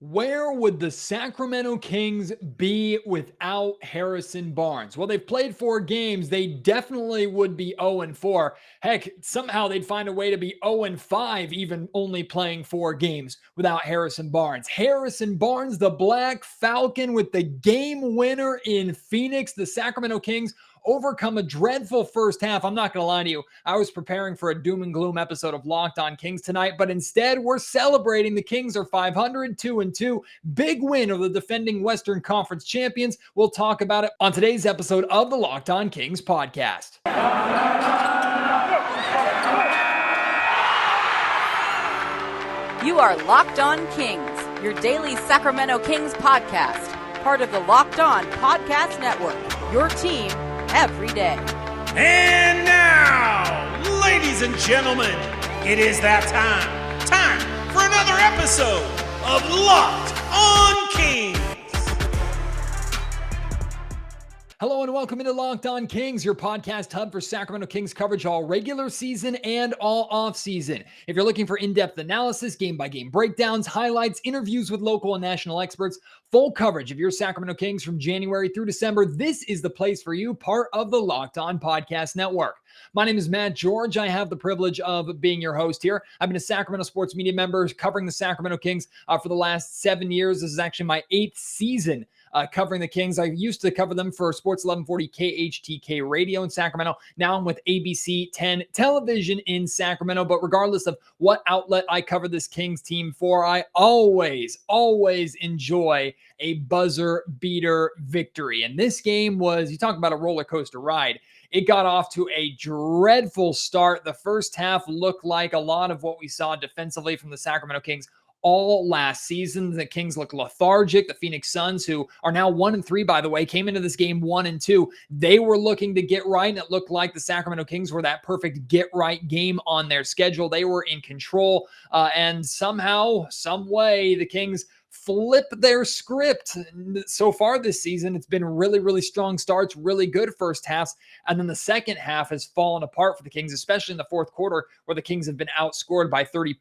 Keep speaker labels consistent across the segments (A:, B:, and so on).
A: Where would the Sacramento Kings be without Harrison Barnes? Well, they've played 4 games. They definitely would be 0-4. Heck, somehow they'd find a way to be 0-5, even only playing 4 games without Harrison Barnes. Harrison Barnes, the Black Falcon, with the game winner in Phoenix. The Sacramento Kings overcome a dreadful first half. I'm not going to lie to you. I was preparing for a doom and gloom episode of Locked On Kings tonight, but instead we're celebrating. The Kings are 500, 2-2. Big win of the defending Western Conference champions. We'll talk about it on today's episode of the Locked On Kings podcast.
B: You are Locked On Kings, your daily Sacramento Kings podcast, part of the Locked On Podcast Network, your team every day.
C: And now, ladies and gentlemen, it is that time for another episode of Locked On Kings.
A: Hello and welcome into Locked On Kings, your podcast hub for Sacramento Kings coverage all regular season and all off season. If you're looking for in-depth analysis, game-by-game breakdowns, highlights, interviews with local and national experts, full coverage of your Sacramento Kings from January through December, this is the place for you, part of the Locked On Podcast Network. My name is Matt George. I have the privilege of being your host here. I've been a Sacramento sports media member covering the Sacramento Kings for the last 7 years. This is actually my 8th season covering the Kings. I used to cover them for Sports 1140 KHTK radio in Sacramento. Now I'm with ABC 10 television in Sacramento. But regardless of what outlet I cover this Kings team for, I always enjoy a buzzer beater victory. And this game was, you talk about a roller coaster ride. It got off to a dreadful start. The first half looked like a lot of what we saw defensively from the Sacramento Kings all last season. The Kings look lethargic. The Phoenix Suns, who are now 1-3, by the way, came into this game 1-2. They were looking to get right, and it looked like the Sacramento Kings were that perfect get-right game on their schedule. They were in control, and somehow, some way, the Kings flip their script. So far this season, it's been really strong starts, really good first halves, and then the second half has fallen apart for the Kings, especially in the fourth quarter, where the Kings have been outscored by 30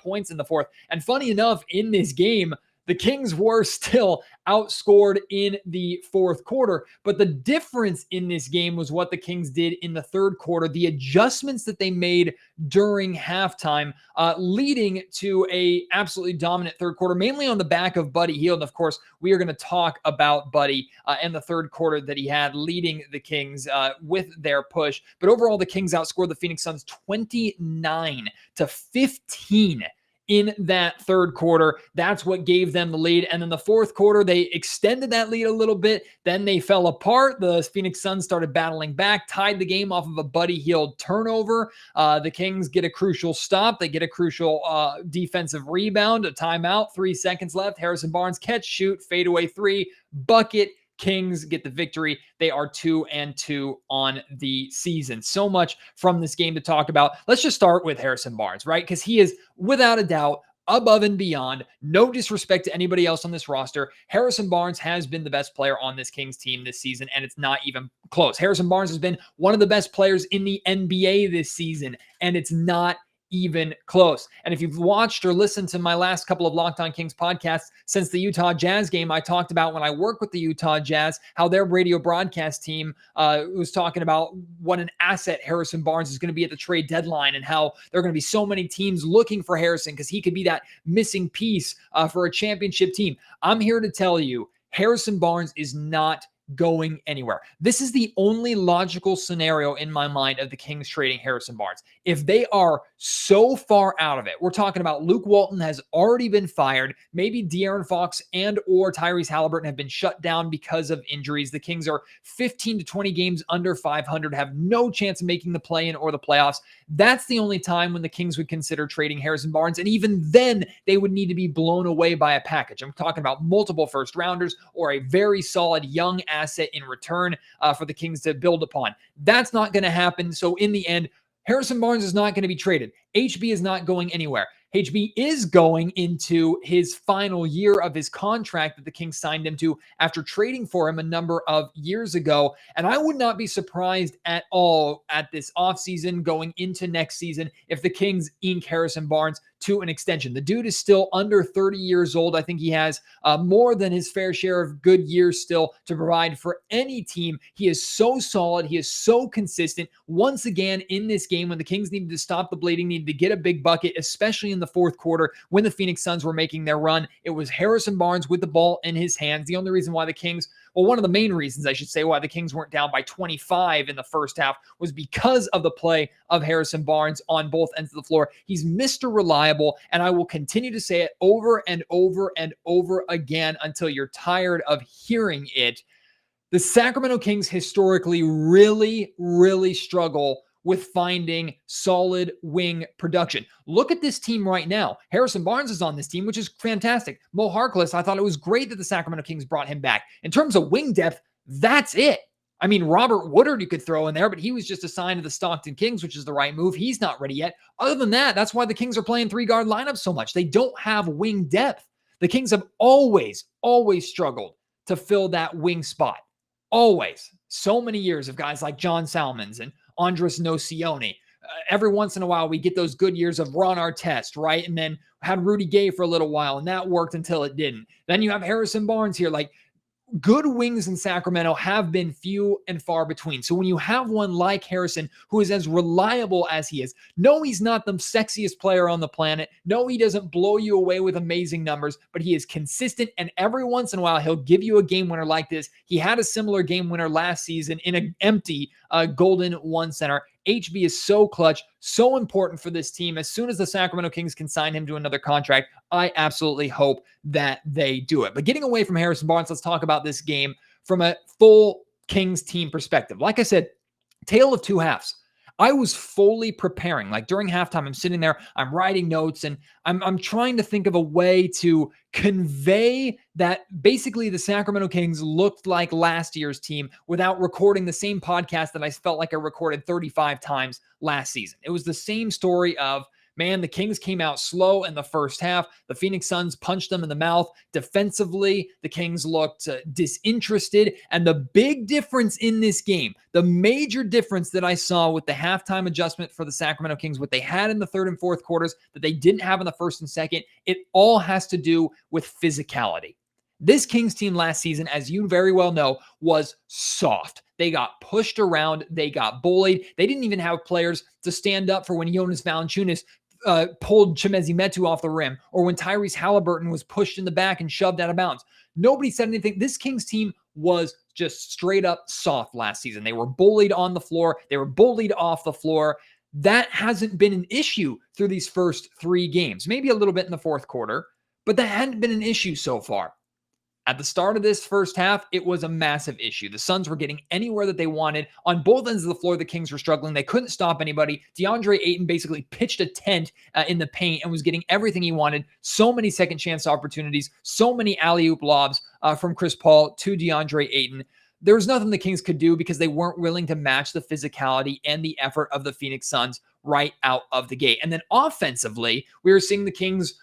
A: points in the fourth. And funny enough, in this game, the Kings were still outscored in the fourth quarter, but the difference in this game was what the Kings did in the third quarter, the adjustments that they made during halftime, leading to a absolutely dominant third quarter, mainly on the back of Buddy Hield. And of course, we are going to talk about Buddy and the third quarter that he had leading the Kings with their push. But overall, the Kings outscored the Phoenix Suns 29-15 in that third quarter. That's what gave them the lead. And then the fourth quarter, they extended that lead a little bit. Then they fell apart. The Phoenix Suns started battling back, tied the game off of a Buddy Hield turnover. The Kings get a crucial stop. They get a crucial defensive rebound, a timeout, 3 seconds left. Harrison Barnes catch, shoot, fadeaway 3, bucket. Kings get the victory. They are 2-2 on the season. So much from this game to talk about. Let's just start with Harrison Barnes, right? Because he is, without a doubt, above and beyond. No disrespect to anybody else on this roster. Harrison Barnes has been the best player on this Kings team this season, and it's not even close. Harrison Barnes has been one of the best players in the NBA this season, and it's not even close. And if you've watched or listened to my last couple of Locked On Kings podcasts since the Utah Jazz game, I talked about when I work with the Utah Jazz, how their radio broadcast team was talking about what an asset Harrison Barnes is going to be at the trade deadline, and how there are going to be so many teams looking for Harrison because he could be that missing piece for a championship team. I'm here to tell you, Harrison Barnes is not going anywhere. This is the only logical scenario in my mind of the Kings trading Harrison Barnes. If they are so far out of it, we're talking about Luke Walton has already been fired. Maybe Darren Fox and or Tyrese Halliburton have been shut down because of injuries. The Kings are 15 to 20 games under 500, have no chance of making the play-in or the playoffs. That's the only time when the Kings would consider trading Harrison Barnes. And even then, they would need to be blown away by a package. I'm talking about multiple first rounders or a very solid young asset in return for the Kings to build upon. That's not going to happen. So in the end, Harrison Barnes is not going to be traded. HB is not going anywhere. HB is going into his final year of his contract that the Kings signed him to after trading for him a number of years ago. And I would not be surprised at all at this offseason going into next season if the Kings ink Harrison Barnes to an extension. The dude is still under 30 years old. I think he has more than his fair share of good years still to provide for any team. He is so solid. He is so consistent. Once again, in this game, when the Kings needed to stop the bleeding, needed to get a big bucket, especially in the fourth quarter when the Phoenix Suns were making their run, it was Harrison Barnes with the ball in his hands. The only reason why the Kings, well, one of the main reasons, I should say, why the Kings weren't down by 25 in the first half was because of the play of Harrison Barnes on both ends of the floor. He's Mr. Reliable, and I will continue to say it over and over and over again until you're tired of hearing it. The Sacramento Kings historically really, really struggle with finding solid wing production. Look at this team right now. Harrison Barnes is on this team, which is fantastic. Mo Harkless, I thought it was great that the Sacramento Kings brought him back. In terms of wing depth, that's it. I mean, Robert Woodard you could throw in there, but he was just assigned to the Stockton Kings, which is the right move. He's not ready yet. Other than that, that's why the Kings are playing three-guard lineups so much. They don't have wing depth. The Kings have always struggled to fill that wing spot. Always. So many years of guys like John Salmons and Andres Nocioni. Every once in a while, we get those good years of Ron Artest, right? And then had Rudy Gay for a little while, and that worked until it didn't. Then you have Harrison Barnes here. Like, good wings in Sacramento have been few and far between. So when you have one like Harrison, who is as reliable as he is, no, he's not the sexiest player on the planet. No, he doesn't blow you away with amazing numbers, but he is consistent. And every once in a while, he'll give you a game winner like this. He had a similar game winner last season in an empty Golden One Center. HB is so clutch, so important for this team. As soon as the Sacramento Kings can sign him to another contract, I absolutely hope that they do it. But getting away from Harrison Barnes, let's talk about this game from a full Kings team perspective. Like I said, tale of two halves. I was fully preparing. Like during halftime, I'm sitting there, I'm writing notes, and I'm trying to think of a way to convey that basically the Sacramento Kings looked like last year's team without recording the same podcast that I felt like I recorded 35 times last season. It was the same story of, man, the Kings came out slow in the first half. The Phoenix Suns punched them in the mouth. Defensively, the Kings looked disinterested. And the big difference in this game, the major difference that I saw with the halftime adjustment for the Sacramento Kings, what they had in the third and fourth quarters that they didn't have in the first and second, it all has to do with physicality. This Kings team last season, as you very well know, was soft. They got pushed around. They got bullied. They didn't even have players to stand up for when Jonas Valanciunas pulled Chimezie Metu off the rim, or when Tyrese Halliburton was pushed in the back and shoved out of bounds. Nobody said anything. This Kings team was just straight up soft last season. They were bullied on the floor. They were bullied off the floor. That hasn't been an issue through these first three games. Maybe a little bit in the fourth quarter, but that hadn't been an issue so far. At the start of this first half, it was a massive issue. The Suns were getting anywhere that they wanted. On both ends of the floor, the Kings were struggling. They couldn't stop anybody. DeAndre Ayton basically pitched a tent in the paint and was getting everything he wanted. So many second chance opportunities, so many alley-oop lobs from Chris Paul to DeAndre Ayton. There was nothing the Kings could do because they weren't willing to match the physicality and the effort of the Phoenix Suns right out of the gate. And then offensively, we were seeing the Kings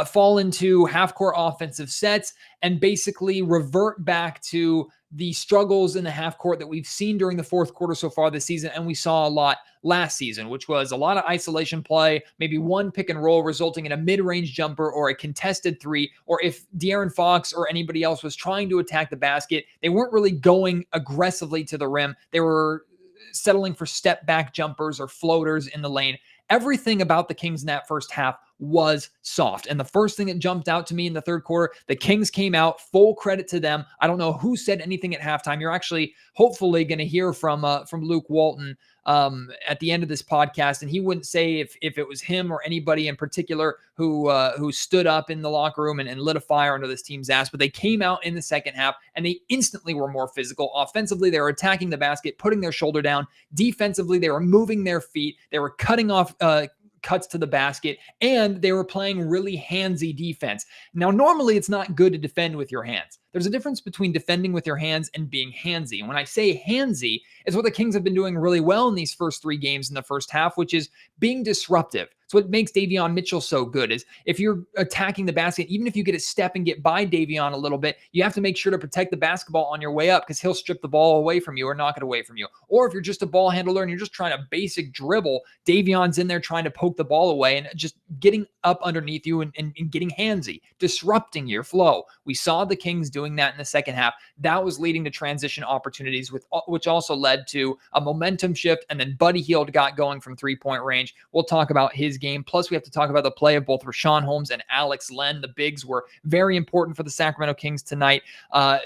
A: fall into half-court offensive sets and basically revert back to the struggles in the half-court that we've seen during the fourth quarter so far this season, and we saw a lot last season, which was a lot of isolation play, maybe one pick and roll resulting in a mid-range jumper or a contested three, or if Darren Fox or anybody else was trying to attack the basket, they weren't really going aggressively to the rim. They were settling for step-back jumpers or floaters in the lane. Everything about the Kings in that first half was soft. And the first thing that jumped out to me in the third quarter, the Kings came out, full credit to them. I don't know who said anything at halftime. You're actually hopefully going to hear from Luke Walton at the end of this podcast, and he wouldn't say if it was him or anybody in particular who stood up in the locker room and lit a fire under this team's ass. But they came out in the second half and they instantly were more physical. Offensively, they were attacking the basket, putting their shoulder down. Defensively, they were moving their feet. They were cutting off cuts to the basket, and they were playing really handsy defense. Now, normally it's not good to defend with your hands. There's a difference between defending with your hands and being handsy. And when I say handsy, it's what the Kings have been doing really well in these first 3 games in the first half, which is being disruptive. It's what makes Davion Mitchell so good is if you're attacking the basket, even if you get a step and get by Davion a little bit, you have to make sure to protect the basketball on your way up because he'll strip the ball away from you or knock it away from you. Or if you're just a ball handler and you're just trying to basic dribble, Davion's in there trying to poke the ball away and just getting up underneath you and getting handsy, disrupting your flow. We saw the Kings doing that in the second half. That was leading to transition opportunities, which also led to a momentum shift. And then Buddy Hield got going from 3-point range. We'll talk about his game. Plus, we have to talk about the play of both Rashawn Holmes and Alex Len. The bigs were very important for the Sacramento Kings tonight.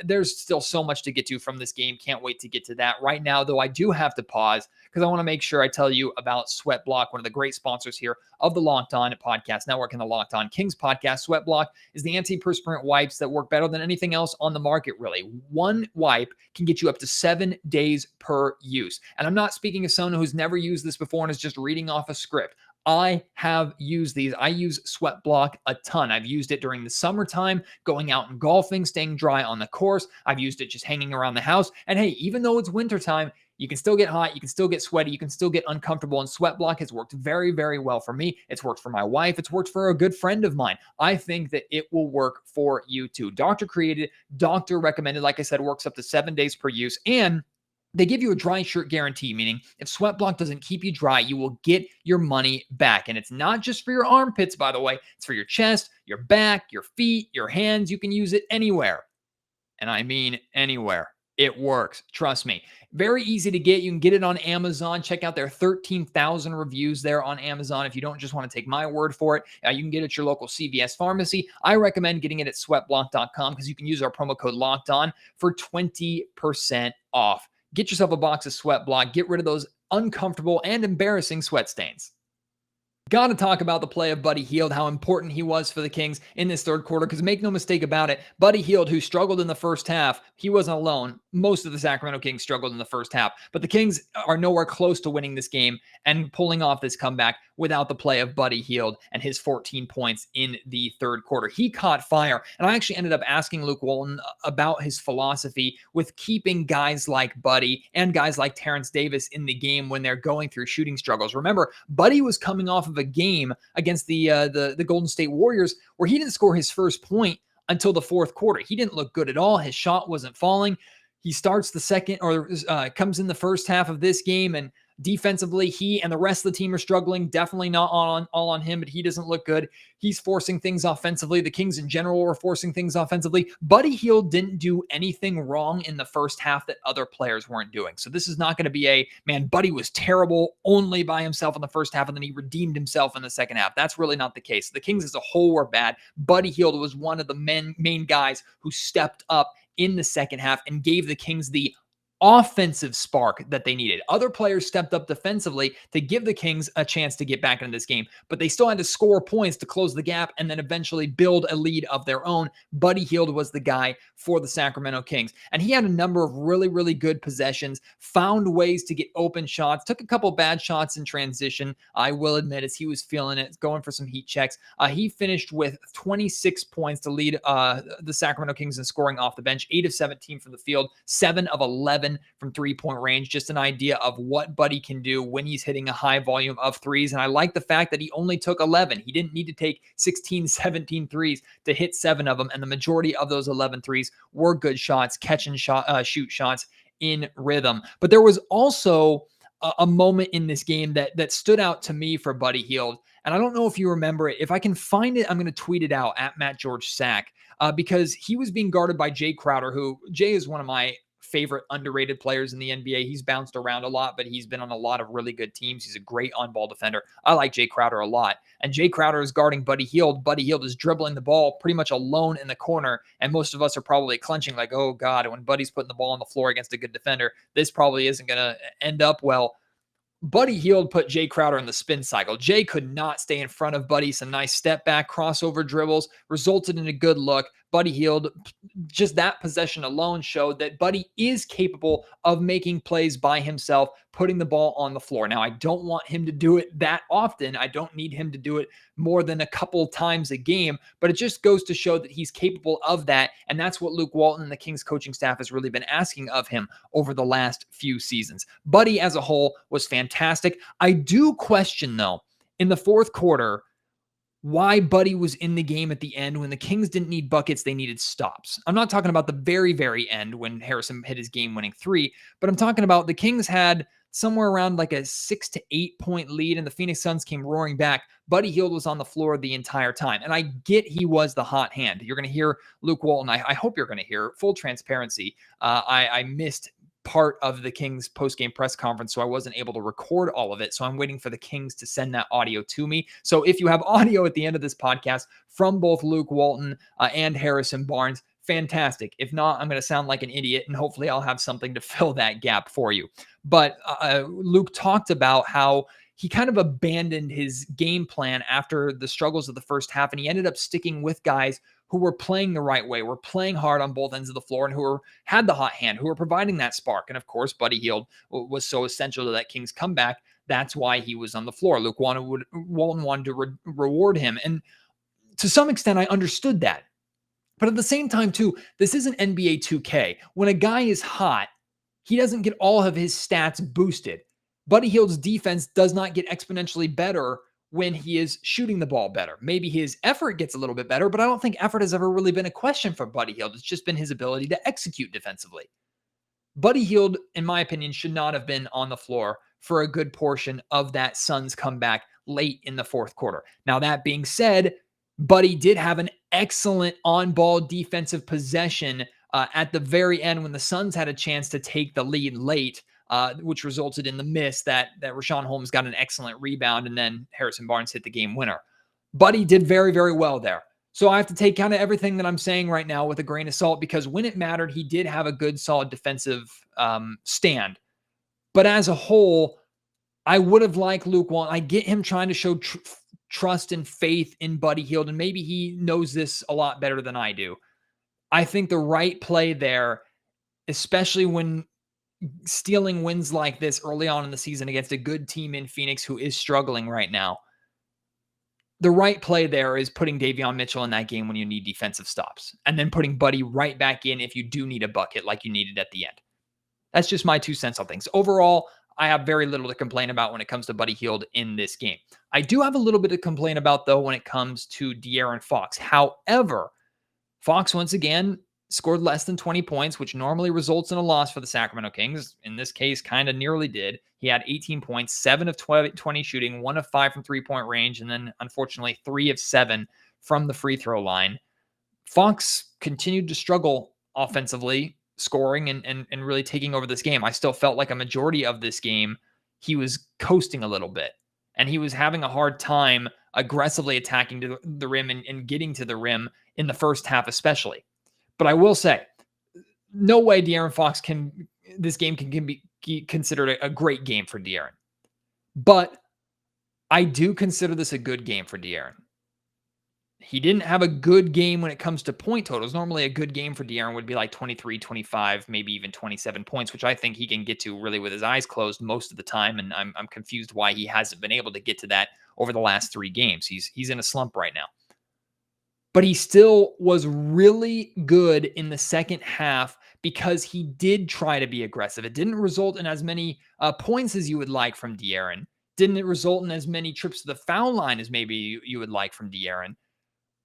A: There's still so much to get to from this game. Can't wait to get to that. Right now, though, I do have to pause because I want to make sure I tell you about Sweat Block, one of the great sponsors here of the Locked On Podcast Network and the Locked On Kings podcast. Sweat Block is the antiperspirant wipes that work better than anything else on the market, really. One wipe can get you up to 7 days per use. And I'm not speaking of someone who's never used this before and is just reading off a script. I have used these. I use Sweat Block a ton. I've used it during the summertime, going out and golfing, staying dry on the course. I've used it just hanging around the house. And hey, even though it's wintertime, you can still get hot, you can still get sweaty, you can still get uncomfortable, and Sweat Block has worked very, very well for me. It's worked for my wife. It's worked for a good friend of mine. I think that it will work for you too. Doctor created, doctor recommended, like I said, works up to 7 days per use, and they give you a dry shirt guarantee, meaning if Sweat Block doesn't keep you dry, you will get your money back. And it's not just for your armpits, by the way. It's for your chest, your back, your feet, your hands. You can use it anywhere. And I mean anywhere. It works. Trust me. Very easy to get. You can get it on Amazon. Check out their 13,000 reviews there on Amazon. If you don't just want to take my word for it, you can get it at your local CVS pharmacy. I recommend getting it at sweatblock.com because you can use our promo code LOCKEDON for 20% off. Get yourself a box of Sweat Block. Get rid of those uncomfortable and embarrassing sweat stains. Got to talk about the play of Buddy Hield, how important he was for the Kings in this third quarter, because make no mistake about it, Buddy Hield, who struggled in the first half, he wasn't alone. Most of the Sacramento Kings struggled in the first half, but the Kings are nowhere close to winning this game and pulling off this comeback without the play of Buddy Hield and his 14 points in the third quarter. He caught fire, and I actually ended up asking Luke Walton about his philosophy with keeping guys like Buddy and guys like Terrence Davis in the game when they're going through shooting struggles. Remember, Buddy was coming off of a game against the Golden State Warriors where he didn't score his first point until the fourth quarter. He didn't look good at all. His shot wasn't falling. He starts the second or comes in the first half of this game, and defensively, he and the rest of the team are struggling. Definitely not all on him, but he doesn't look good. He's forcing things offensively. The Kings in general are forcing things offensively. Buddy Hield didn't do anything wrong in the first half that other players weren't doing. So this is not going to be Buddy was terrible only by himself in the first half, and then he redeemed himself in the second half. That's really not the case. The Kings as a whole were bad. Buddy Hield was one of the main guys who stepped up in the second half and gave the Kings the offensive spark that they needed. Other players stepped up defensively to give the Kings a chance to get back into this game, but they still had to score points to close the gap and then eventually build a lead of their own. Buddy Hield was the guy for the Sacramento Kings, and he had a number of really, really good possessions, found ways to get open shots, took a couple bad shots in transition, I will admit, as he was feeling it, going for some heat checks. He finished with 26 points to lead the Sacramento Kings in scoring off the bench, 8 of 17 from the field, 7 of 11 from three-point range. Just an idea of what Buddy can do when he's hitting a high volume of threes. And I like the fact that he only took 11. He didn't need to take 16, 17 threes to hit 7 of them. And the majority of those 11 threes were good shots, catch and shoot shots in rhythm. But there was also a moment in this game that stood out to me for Buddy Hield. And I don't know if you remember it. If I can find it, I'm going to tweet it out at Matt George Sack because he was being guarded by Jay Crowder, who Jay is one of my favorite underrated players in the NBA. He's bounced around a lot, but he's been on a lot of really good teams. He's a great on-ball defender. I like Jay Crowder a lot. And Jay Crowder is guarding Buddy Hield. Buddy Hield is dribbling the ball pretty much alone in the corner. And most of us are probably clenching like, oh God, when Buddy's putting the ball on the floor against a good defender, this probably isn't going to end up well. Buddy Hield put Jay Crowder in the spin cycle. Jay could not stay in front of Buddy. Some nice step back crossover dribbles resulted in a good look. Buddy Hield, just that possession alone showed that Buddy is capable of making plays by himself, putting the ball on the floor. Now, I don't want him to do it that often. I don't need him to do it more than a couple times a game, but it just goes to show that he's capable of that. And that's what Luke Walton and the Kings coaching staff has really been asking of him over the last few seasons. Buddy as a whole was fantastic. I do question, though, in the fourth quarter, why Buddy was in the game at the end when the Kings didn't need buckets, they needed stops. I'm not talking about the very, very end when Harrison hit his game-winning three, but I'm talking about the Kings had somewhere around like a 6 to 8 point lead, and the Phoenix Suns came roaring back. Buddy Hield was on the floor the entire time, and I get he was the hot hand. You're going to hear Luke Walton. I hope you're going to hear full transparency. I missed part of the Kings post-game press conference, so I wasn't able to record all of it. So I'm waiting for the Kings to send that audio to me. So if you have audio at the end of this podcast from both Luke Walton and Harrison Barnes, fantastic. If not, I'm going to sound like an idiot, and hopefully I'll have something to fill that gap for you. But Luke talked about how he kind of abandoned his game plan after the struggles of the first half, and he ended up sticking with guys who were playing the right way, were playing hard on both ends of the floor, and who had the hot hand, who were providing that spark. And of course, Buddy Hield was so essential to that Kings comeback. That's why he was on the floor. Luke Walton wanted to reward him. And to some extent, I understood that. But at the same time, too, this isn't NBA 2K. When a guy is hot, he doesn't get all of his stats boosted. Buddy Hield's defense does not get exponentially better when he is shooting the ball better. Maybe his effort gets a little bit better, but I don't think effort has ever really been a question for Buddy Hield. It's just been his ability to execute defensively. Buddy Hield, in my opinion, should not have been on the floor for a good portion of that Suns comeback late in the fourth quarter. Now, that being said, Buddy did have an excellent on-ball defensive possession at the very end when the Suns had a chance to take the lead late, which resulted in the miss that Richaun Holmes got an excellent rebound, and then Harrison Barnes hit the game winner. Buddy did very, very well there. So I have to take kind of everything that I'm saying right now with a grain of salt, because when it mattered, he did have a good, solid defensive stand. But as a whole, I would have liked Luke Walton. I get him trying to show trust and faith in Buddy Hield, and maybe he knows this a lot better than I do. I think the right play there, especially when stealing wins like this early on in the season against a good team in Phoenix who is struggling right now, the right play there is putting Davion Mitchell in that game when you need defensive stops, and then putting Buddy right back in if you do need a bucket like you needed at the end. That's just my 2 cents on things. Overall, I have very little to complain about when it comes to Buddy Hield in this game. I do have a little bit to complain about, though, when it comes to Darren Fox. However, Fox, once again, scored less than 20 points, which normally results in a loss for the Sacramento Kings. In this case, kind of nearly did. He had 18 points, 7 of 20 shooting, 1 of 5 from three-point range, and then, unfortunately, 3 of 7 from the free throw line. Fox continued to struggle offensively, scoring and really taking over this game. I still felt like a majority of this game, he was coasting a little bit, and he was having a hard time aggressively attacking the rim and getting to the rim in the first half especially. But I will say, no way Darren Fox this game can be considered a great game for Darren. But I do consider this a good game for Darren. He didn't have a good game when it comes to point totals. Normally a good game for Darren would be like 23, 25, maybe even 27 points, which I think he can get to really with his eyes closed most of the time. And I'm confused why he hasn't been able to get to that over the last 3 games. He's in a slump right now. But he still was really good in the second half because he did try to be aggressive. It didn't result in as many points as you would like from Darren. Didn't result in as many trips to the foul line as maybe you would like from Darren.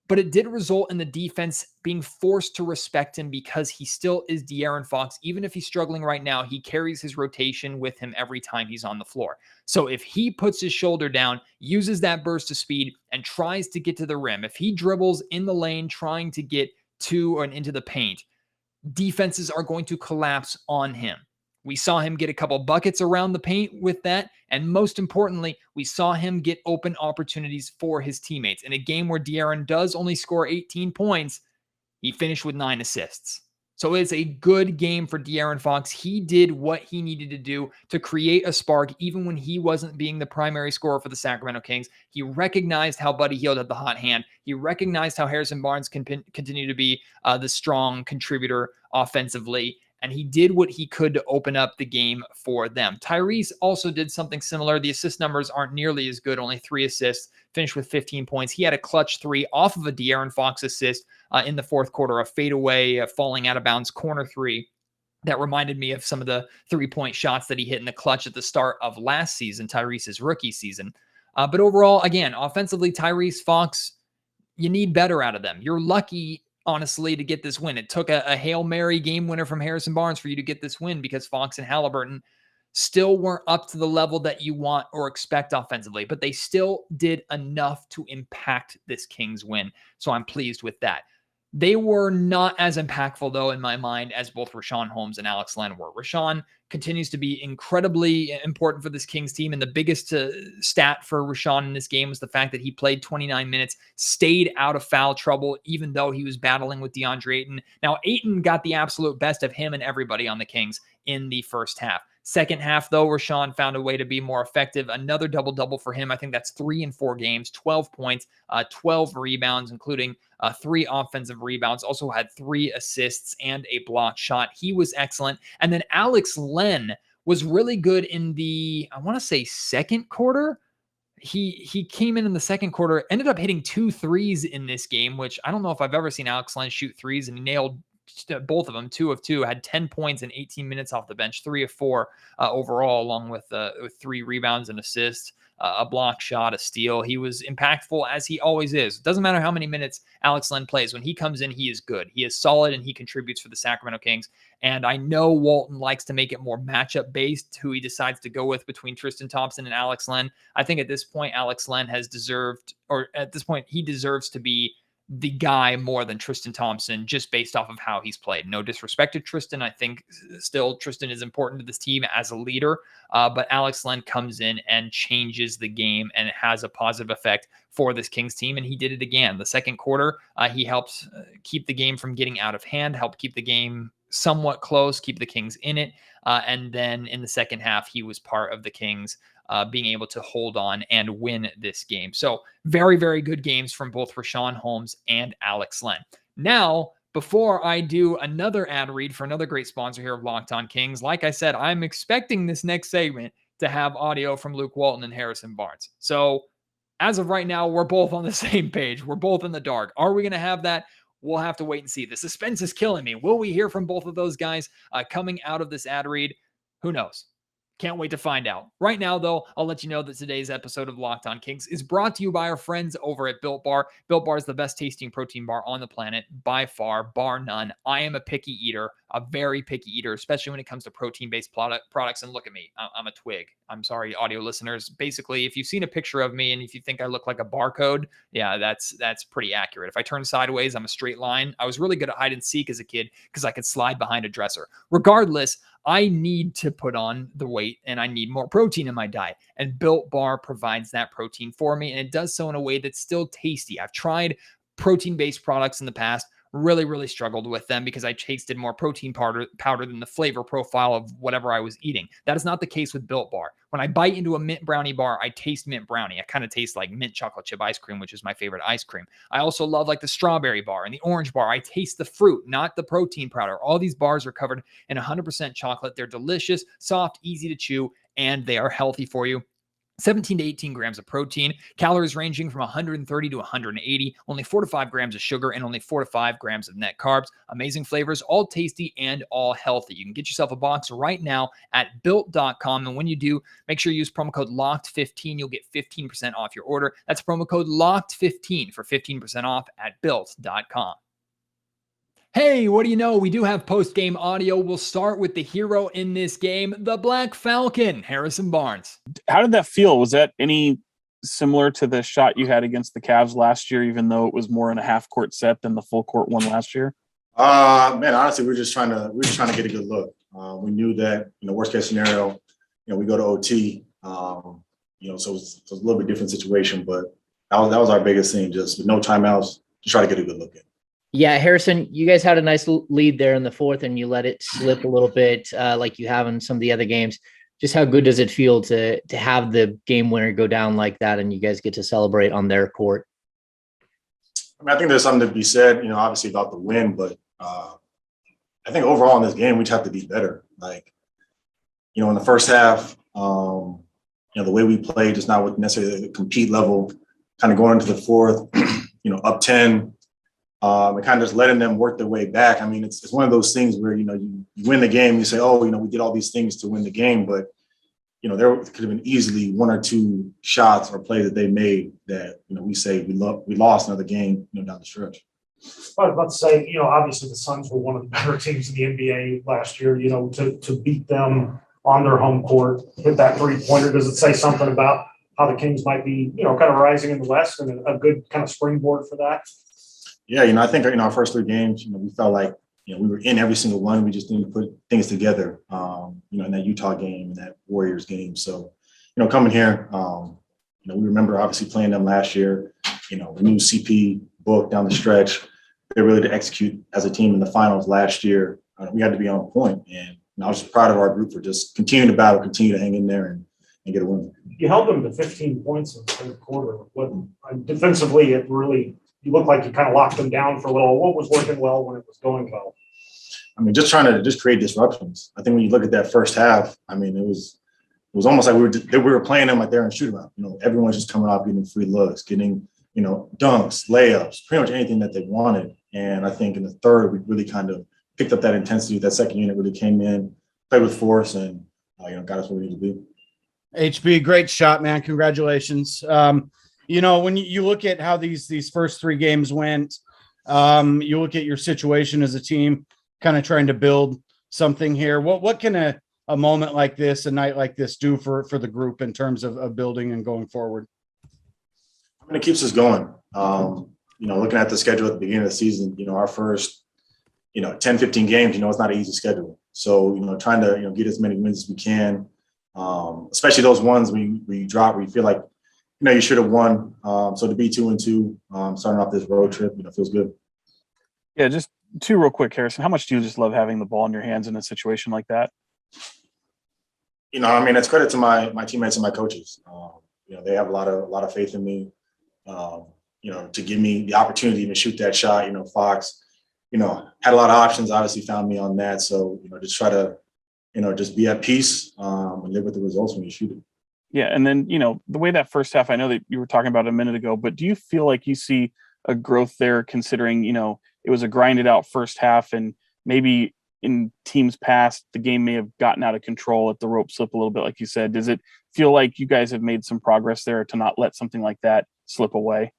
A: But it did result in the defense being forced to respect him because he still is Darren Fox. Even if he's struggling right now, he carries his rotation with him every time he's on the floor. So if he puts his shoulder down, uses that burst of speed, and tries to get to the rim, if he dribbles in the lane trying to get to and into the paint, defenses are going to collapse on him. We saw him get a couple buckets around the paint with that. And most importantly, we saw him get open opportunities for his teammates. In a game where Darren does only score 18 points, he finished with 9 assists. So it's a good game for Darren Fox. He did what he needed to do to create a spark, even when he wasn't being the primary scorer for the Sacramento Kings. He recognized how Buddy Hield had the hot hand. He recognized how Harrison Barnes can continue to be the strong contributor offensively. and he did what he could to open up the game for them. Tyrese also did something similar. The assist numbers aren't nearly as good, only 3 assists, finished with 15 points. He had a clutch 3 off of a Darren Fox assist in the fourth quarter, a fadeaway, falling out of bounds corner 3. That reminded me of some of the 3-point shots that he hit in the clutch at the start of last season, Tyrese's rookie season. But overall, again, offensively, Tyrese, Fox, you need better out of them. You're lucky, honestly, to get this win. It took a Hail Mary game winner from Harrison Barnes for you to get this win because Fox and Halliburton still weren't up to the level that you want or expect offensively, but they still did enough to impact this Kings win. So I'm pleased with that. They were not as impactful, though, in my mind, as both Richaun Holmes and Alex Len were. Richaun continues to be incredibly important for this Kings team, and the biggest stat for Richaun in this game was the fact that he played 29 minutes, stayed out of foul trouble, even though he was battling with DeAndre Ayton. Now, Ayton got the absolute best of him and everybody on the Kings in the first half. Second half, though, Richaun found a way to be more effective. Another double-double for him. I think that's 3 in 4 games, 12 points, 12 rebounds, including 3 offensive rebounds. Also had 3 assists and a blocked shot. He was excellent. And then Alex Len was really good in the, I want to say, second quarter. He came in the second quarter, ended up hitting 2 threes in this game, which I don't know if I've ever seen Alex Len shoot threes, and he nailed both of them, 2 of 2, had 10 points and 18 minutes off the bench, 3 of 4 overall, along with 3 rebounds and assists, a block shot, a steal. He was impactful as he always is. It doesn't matter how many minutes Alex Len plays. When he comes in, he is good. He is solid and he contributes for the Sacramento Kings. And I know Walton likes to make it more matchup based, who he decides to go with between Tristan Thompson and Alex Len. I think at this point, Alex Len has deserved, or at this point, he deserves to be the guy more than Tristan Thompson, just based off of how he's played. No disrespect to Tristan. I think still Tristan is important to this team as a leader, but Alex Len comes in and changes the game, and it has a positive effect for this Kings team, and he did it again. The second quarter, he helped keep the game from getting out of hand, helped keep the game somewhat close, keep the Kings in it, and then in the second half, he was part of the Kings being able to hold on and win this game. So very, very good games from both Richaun Holmes and Alex Len. Now, before I do another ad read for another great sponsor here of Locked On Kings, like I said, I'm expecting this next segment to have audio from Luke Walton and Harrison Barnes. So as of right now, we're both on the same page. We're both in the dark. Are we going to have that? We'll have to wait and see. The suspense is killing me. Will we hear from both of those guys coming out of this ad read? Who knows? Can't wait to find out. Right now, though, I'll let you know that today's episode of Locked On Kings is brought to you by our friends over at Built Bar. Built Bar is the best tasting protein bar on the planet, by far, bar none. I am a picky eater, a very picky eater, especially when it comes to protein-based products. And look at me, I'm a twig. I'm sorry, audio listeners. Basically, if you've seen a picture of me and if you think I look like a barcode, yeah, that's pretty accurate. If I turn sideways, I'm a straight line. I was really good at hide and seek as a kid because I could slide behind a dresser. Regardless, I need to put on the weight and I need more protein in my diet. And Built Bar provides that protein for me. And it does so in a way that's still tasty. I've tried protein-based products in the past, really struggled with them because I tasted more protein powder than the flavor profile of whatever I was eating. That is not the case with Built Bar. When I bite into a mint brownie bar, I taste mint brownie. I kind of taste like mint chocolate chip ice cream, which is my favorite ice cream. I also love like the strawberry bar and the orange bar. I taste the fruit, not the protein powder. All these bars are covered in 100% chocolate. They're delicious, soft, easy to chew, and they are healthy for you. 17 to 18 grams of protein, calories ranging from 130 to 180, only 4 to 5 grams of sugar, and only 4 to 5 grams of net carbs. Amazing flavors, all tasty and all healthy. You can get yourself a box right now at built.com. And when you do, make sure you use promo code LOCKED15. You'll get 15% off your order. That's promo code LOCKED15 for 15% off at built.com. Hey, what do you know? We do have post-game audio. We'll start with the hero in this game, the Black Falcon, Harrison Barnes.
D: How did that feel? Was that any similar to the shot you had against the Cavs last year, even though it was more in a half-court set than the full-court one last year?
E: Man, honestly, we were just trying to get a good look. We knew that, worst-case scenario, we go to OT. So it was a little bit different situation, but that was our biggest thing, just with no timeouts, to try to get a good look in.
F: Yeah, Harrison, you guys had a nice lead there in the fourth, and you let it slip a little bit like you have in some of the other games. Just how good does it feel to have the game winner go down like that, and you guys get to celebrate on their court?
E: I think there's something to be said, obviously about the win, but I think overall in this game, we just have to be better. Like, in the first half, the way we played, just not with necessarily the compete level, kind of going into the fourth, up 10, and kind of just letting them work their way back. I mean, it's one of those things where, you win the game, you say, oh, we did all these things to win the game, but, there could have been easily one or two shots or plays that they made that, we say we lost another game, down the stretch.
G: I was about to say, obviously the Suns were one of the better teams in the NBA last year, to beat them on their home court, hit that three-pointer. Does it say something about how the Kings might be, kind of rising in the West and a good kind of springboard for that?
E: Yeah, I think, our first three games, we felt like, we were in every single one. We just didn't put things together, in that Utah game and that Warriors game. So, coming here, we remember obviously playing them last year, the new CP book down the stretch. They're really to execute as a team in the finals last year. We had to be on point. And I was just proud of our group for just continuing to battle, continue to hang in there and get a win.
G: You held them to 15 points in the third quarter. Defensively, you looked like you kind of locked them down for a little. What was working well when it was going well?
E: I mean, just trying to create disruptions. I think when you look at that first half, I mean, it was almost like we were playing them like they're in shoot around. Everyone's just coming off getting free looks, getting, dunks, layups, pretty much anything that they wanted. And I think in the third, we really kind of picked up that intensity. That second unit really came in, played with force, and got us where we need to be.
H: HB, great shot, man. Congratulations. When you look at how these first three games went, you look at your situation as a team, kind of trying to build something here. What can a moment like this, a night like this, do for the group in terms of building and going forward?
E: I mean, it keeps us going. Looking at the schedule at the beginning of the season, our first, 10, 15 games, it's not an easy schedule. So, trying to, get as many wins as we can, especially those ones we drop where you feel like, you should have won. So to be 2-2, starting off this road trip, feels good.
D: Yeah, just two real quick, Harrison. How much do you just love having the ball in your hands in a situation like that?
E: It's credit to my teammates and my coaches. They have a lot of faith in me. To give me the opportunity to even shoot that shot. Fox, had a lot of options. Obviously, found me on that. So just try to, just be at peace and live with the results when you shoot it.
D: Yeah, and then, the way that first half, I know that you were talking about it a minute ago, but do you feel like you see a growth there considering, it was a grinded out first half and maybe in teams past, the game may have gotten out of control, let the rope slip a little bit, like you said. Does it feel like you guys have made some progress there to not let something like that slip away?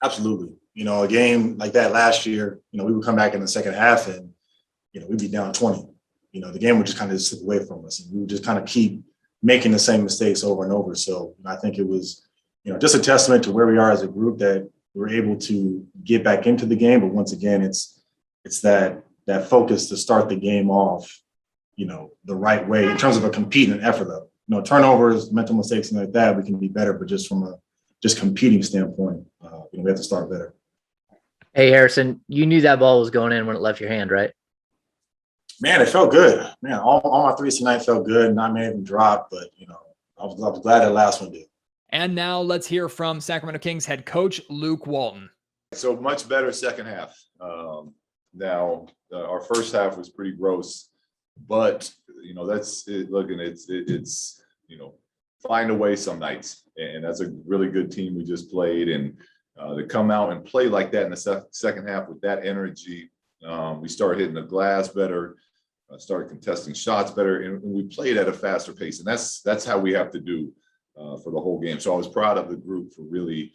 E: Absolutely. A game like that last year, we would come back in the second half and, we'd be down 20. The game would just kind of slip away from us and we would just kind of keep making the same mistakes over and over. So I think it was, just a testament to where we are as a group that we're able to get back into the game. But once again, it's that focus to start the game off, the right way in terms of a compete and effort though. Turnovers, mental mistakes, and like that, we can be better. But just from a competing standpoint, we have to start better.
F: Hey, Harrison, you knew that ball was going in when it left your hand, right?
E: Man, it felt good. Man, all my threes tonight felt good. Not many of them dropped, but, I was glad that last one did.
A: And now let's hear from Sacramento Kings head coach Luke Walton.
I: So much better second half. Now, our first half was pretty gross, but, that's it. Look, and it's find a way some nights. And that's a really good team we just played. And to come out and play like that in the second half with that energy, we started hitting the glass better. Started contesting shots better, and we played at a faster pace. And that's how we have to do for the whole game. So I was proud of the group for really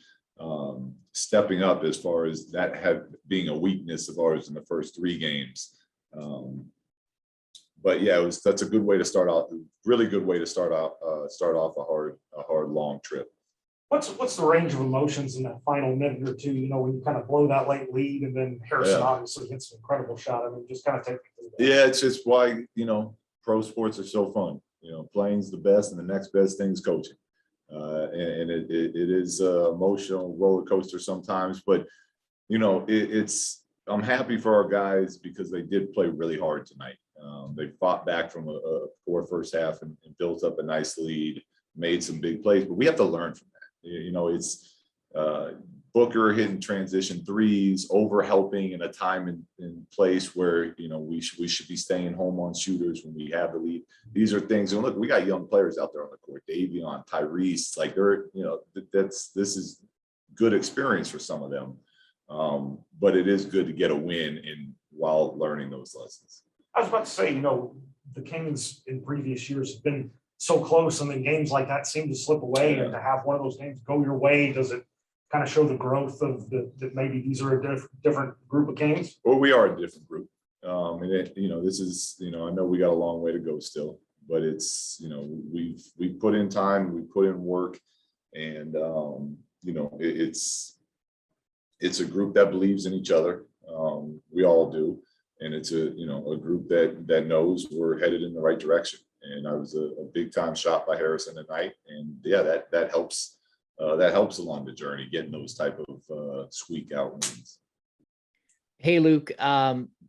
I: stepping up as far as that being a weakness of ours in the first three games. But yeah, that's a good way to start out. Really good way to start off a hard long trip.
G: What's the range of emotions in that final minute or two? When you kind of blow that late lead, and then Harrison obviously hits an incredible shot. I mean, just kind of take me through that.
I: Yeah, it's just why pro sports are so fun. Playing's the best, and the next best thing is coaching. And it is emotional roller coaster sometimes, but I'm happy for our guys because they did play really hard tonight. They fought back from a poor first half and built up a nice lead, made some big plays, but we have to learn from that. It's Booker hitting transition threes, over helping in a time and place where, you know, we should be staying home on shooters when we have the lead. These are things, and look, we got young players out there on the court, Davion, Tyrese, like they're, you know, this is good experience for some of them. But it is good to get a win while learning those lessons.
G: I was about to say, you know, the Kings in previous years have been so close, and then games like that seem to slip away. And to have one of those games go your way, does it kind of show the growth of that maybe these are a different group of Kings?
I: Well, we are a different group. You know, this is, you know, I know we got a long way to go still, but it's, you know, we've put in time, we put in work, and you know, it's a group that believes in each other. We all do. And it's a group that knows we're headed in the right direction. And I was a big time shot by Harrison tonight. And yeah, that helps along the journey, getting those type of squeak out wins.
F: Hey, Luke,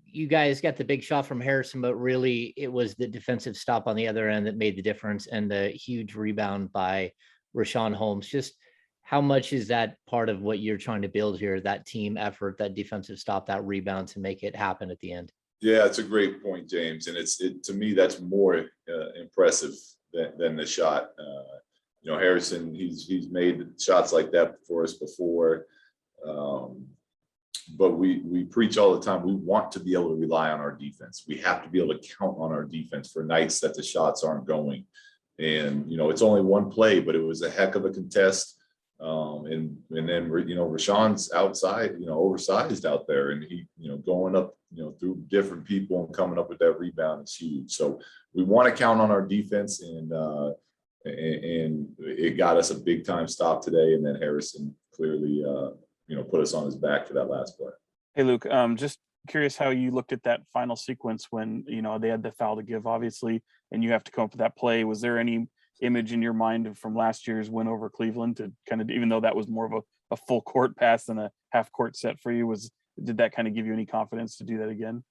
F: you guys got the big shot from Harrison, but really it was the defensive stop on the other end that made the difference, and the huge rebound by Rashawn Holmes. Just how much is that part of what you're trying to build here, that team effort, that defensive stop, that rebound to make it happen at the end?
I: Yeah, it's a great point, James. And to me, that's more impressive than the shot. You know, Harrison, he's made shots like that for us before. But we preach all the time, we want to be able to rely on our defense. We have to be able to count on our defense for nights that the shots aren't going. And, you know, it's only one play, but it was a heck of a contest. And then, you know, Rashawn's outside, you know, oversized out there, and he, you know, going up, you know, through different people and coming up with that rebound is huge. So we want to count on our defense, and it got us a big time stop today. And then Harrison clearly, you know, put us on his back for that last play.
D: Hey, Luke, just curious how you looked at that final sequence when, you know, they had the foul to give, obviously, and you have to come up with that play. Was there any image in your mind from last year's win over Cleveland to kind of, even though that was more of a full court pass than a half court set for you, did that kind of give you any confidence to do that again?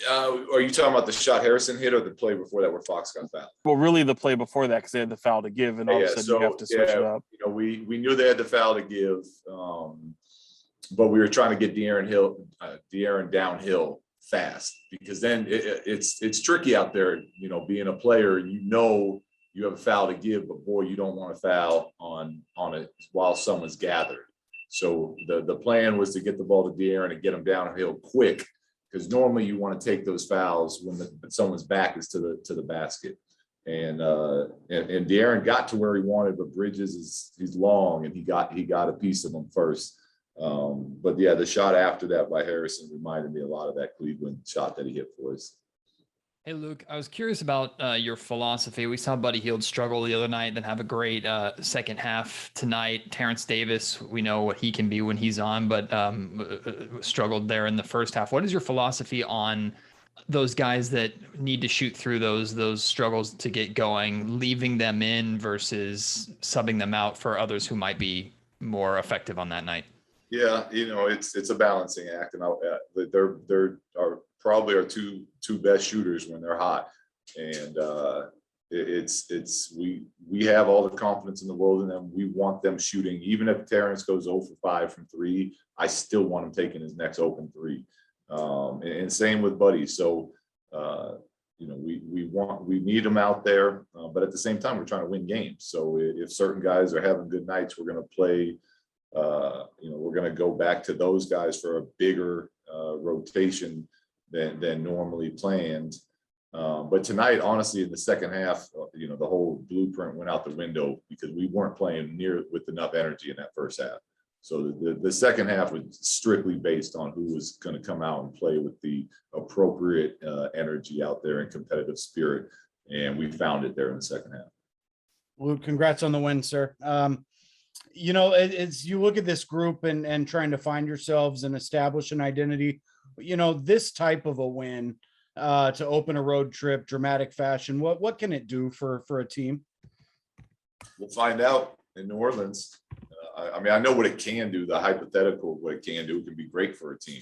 I: Are you talking about the shot Harrison hit, or the play before that where Fox got fouled?
D: Well, really the play before that, because they had the foul to give, and all of a sudden you have to switch it up.
I: You know, we knew they had the foul to give, but we were trying to get De'Aaron downhill fast, because then it's tricky out there, you know, being a player, you know, you have a foul to give, but boy, you don't want to foul on it while someone's gathered. So the plan was to get the ball to De'Aaron and get him downhill quick, because normally you want to take those fouls when someone's back is to the basket. And De'Aaron got to where he wanted, but Bridges he's long, and he got a piece of him first. But yeah, the shot after that by Harrison reminded me a lot of that Cleveland shot that he hit for us.
A: Hey, Luke, I was curious about your philosophy. We saw Buddy Hield struggle the other night, then have a great second half tonight. Terrence Davis, we know what he can be when he's on, but struggled there in the first half. What is your philosophy on those guys that need to shoot through those struggles to get going, leaving them in versus subbing them out for others who might be more effective on that night?
I: Yeah, you know, it's a balancing act, and they're probably our two best shooters when they're hot, and we have all the confidence in the world in them. We want them shooting, even if Terrence goes 0 for 5 from 3. I still want him taking his next open 3, and same with Buddy. So you know, we need them out there, but at the same time, we're trying to win games. So if certain guys are having good nights, we're going to play. You know, we're going to go back to those guys for a bigger rotation than normally planned. But tonight, honestly, in the second half, you know, the whole blueprint went out the window because we weren't playing near with enough energy in that first half. So the second half was strictly based on who was going to come out and play with the appropriate energy out there and competitive spirit. And we found it there in the second half.
H: Well, congrats on the win, sir. You know, as you look at this group and trying to find yourselves and establish an identity, you know, this type of a win to open a road trip, dramatic fashion, what can it do for a team?
I: We'll find out in New Orleans. I mean, I know what it can do, the hypothetical, what it can do. It can be great for a team.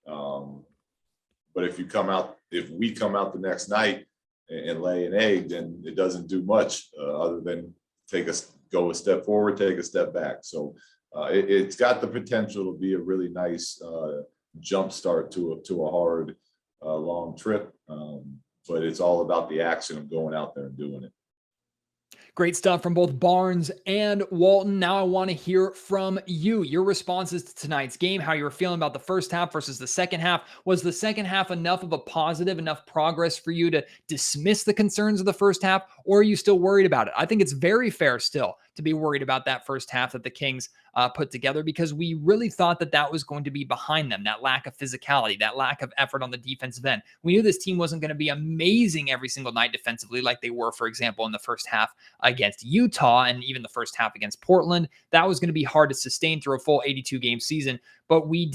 I: But if we come out the next night and lay an egg, then it doesn't do much other than go a step forward, take a step back. So It's got the potential to be a really nice jump start to a hard, long trip. But it's all about the action of going out there and doing it.
A: Great stuff from both Barnes and Walton. Now I want to hear from you, your responses to tonight's game, how you were feeling about the first half versus the second half. Was the second half enough of a positive, enough progress for you to dismiss the concerns of the first half, or are you still worried about it? I think it's very fair still to be worried about that first half that the Kings put together, because we really thought that that was going to be behind them, that lack of physicality, that lack of effort on the defensive end. We knew this team wasn't going to be amazing every single night defensively like they were, for example, in the first half against Utah and even the first half against Portland. That was going to be hard to sustain through a full 82-game season, but we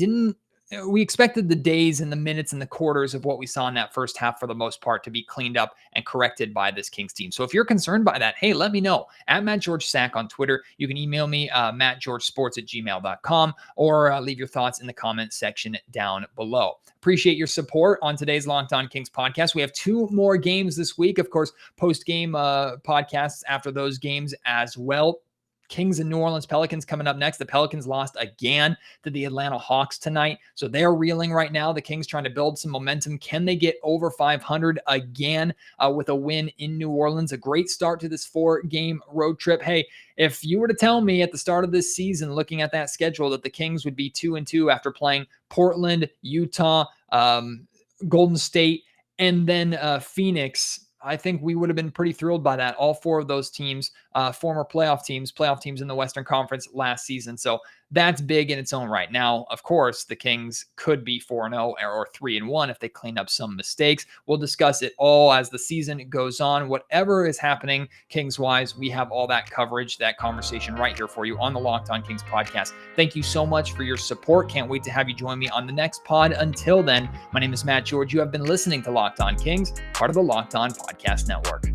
A: expected the days and the minutes and the quarters of what we saw in that first half for the most part to be cleaned up and corrected by this Kings team. So if you're concerned by that, hey, let me know at Matt George Sack on Twitter. You can email me, mattgeorgesports@gmail.com, or leave your thoughts in the comment section down below. Appreciate your support on today's Locked On Kings podcast. We have 2 more games this week. Of course, post-game podcasts after those games as well. Kings and New Orleans Pelicans coming up next. The Pelicans lost again to the Atlanta Hawks tonight, so they're reeling right now. The Kings trying to build some momentum. Can they get over 500 again with a win in New Orleans? A great start to this 4-game road trip. Hey, if you were to tell me at the start of this season, looking at that schedule, that the Kings would be 2-2 after playing Portland, Utah, Golden State, and then Phoenix, I think we would have been pretty thrilled by that. All 4 of those teams, former playoff teams in the Western Conference last season. So that's big in its own right. Now, of course, the Kings could be 4-0 or 3-1 if they clean up some mistakes. We'll discuss it all as the season goes on. Whatever is happening Kings-wise, we have all that coverage, that conversation right here for you on the Locked On Kings podcast. Thank you so much for your support. Can't wait to have you join me on the next pod. Until then, my name is Matt George. You have been listening to Locked On Kings, part of the Locked On Podcast Network.